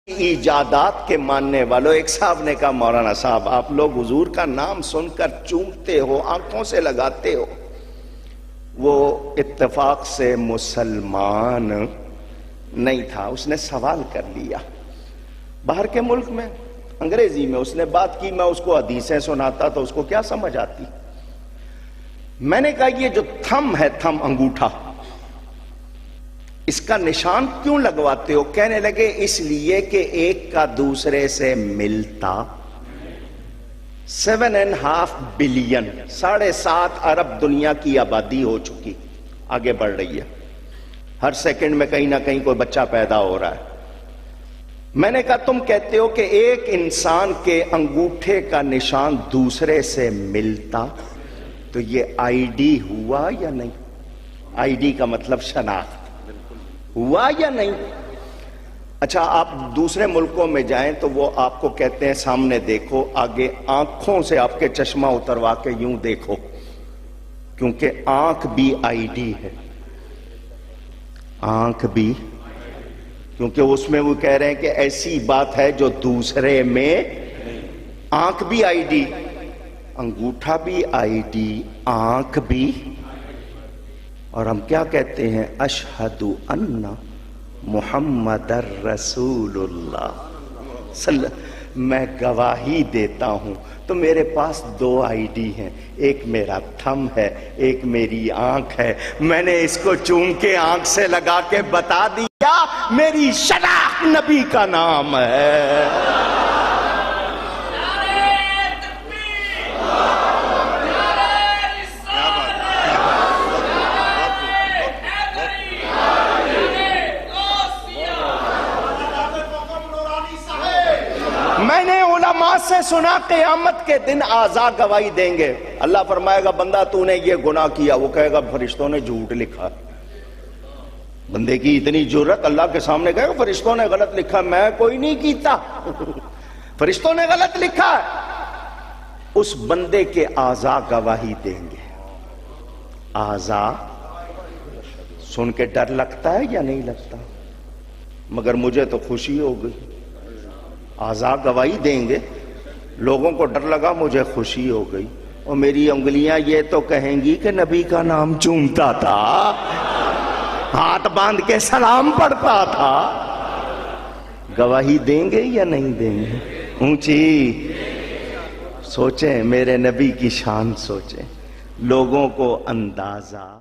ایجادات کے ماننے والوں، ایک صاحب نے کہا مولانا صاحب آپ لوگ حضور کا نام سن کر چومتے ہو، آنکھوں سے لگاتے ہو. وہ اتفاق سے مسلمان نہیں تھا، اس نے سوال کر لیا. باہر کے ملک میں انگریزی میں اس نے بات کی، میں اس کو حدیثیں سناتا تو اس کو کیا سمجھ آتی. میں نے کہا یہ جو تھم ہے، تھم انگوٹھا، اس کا نشان کیوں لگواتے ہو؟ کہنے لگے اس لیے کہ ایک کا دوسرے سے ملتا. 7.5 بلین 7.5 ارب دنیا کی آبادی ہو چکی، آگے بڑھ رہی ہے، ہر سیکنڈ میں کہیں نہ کہیں کوئی بچہ پیدا ہو رہا ہے. میں نے کہا تم کہتے ہو کہ ایک انسان کے انگوٹھے کا نشان دوسرے سے ملتا، تو یہ آئی ڈی ہوا یا نہیں؟ آئی ڈی کا مطلب شناخت ہوا یا نہیں؟ اچھا آپ دوسرے ملکوں میں جائیں تو وہ آپ کو کہتے ہیں سامنے دیکھو، آگے آنکھوں سے آپ کے چشمہ اتروا کے یوں دیکھو، کیونکہ آنکھ بھی آئی ڈی ہے. آنکھ بھی، کیونکہ اس میں وہ کہہ رہے ہیں کہ ایسی بات ہے جو دوسرے میں. آنکھ بھی آئی ڈی، انگوٹھا بھی آئی ڈی، آنکھ بھی. اور ہم کیا کہتے ہیں؟ اشہد ان محمد رسول اللہ. میں گواہی دیتا ہوں. تو میرے پاس 2 آئی ڈی ہیں، ایک میرا تھم ہے، ایک میری آنکھ ہے. میں نے اس کو چوم کے آنکھ سے لگا کے بتا دیا میری شناخت نبی کا نام ہے. میں نے علماء سے سنا قیامت کے دن اعضاء گواہی دیں گے. اللہ فرمائے گا بندہ تو نے یہ گناہ کیا، وہ کہے گا فرشتوں نے جھوٹ لکھا. بندے کی اتنی جرت، اللہ کے سامنے کہے گا فرشتوں نے غلط لکھا. میں کوئی نہیں کیتا، فرشتوں نے غلط لکھا. اس بندے کے اعضاء گواہی دیں گے. اعضاء سن کے ڈر لگتا ہے یا نہیں لگتا؟ مگر مجھے تو خوشی ہو گئی. اعضاء گواہی دیں گے، لوگوں کو ڈر لگا، مجھے خوشی ہو گئی. اور میری انگلیاں یہ تو کہیں گی کہ نبی کا نام چومتا تھا، ہاتھ باندھ کے سلام پڑھتا تھا. گواہی دیں گے یا نہیں دیں گے؟ اونچی سوچیں، میرے نبی کی شان سوچیں، لوگوں کو اندازہ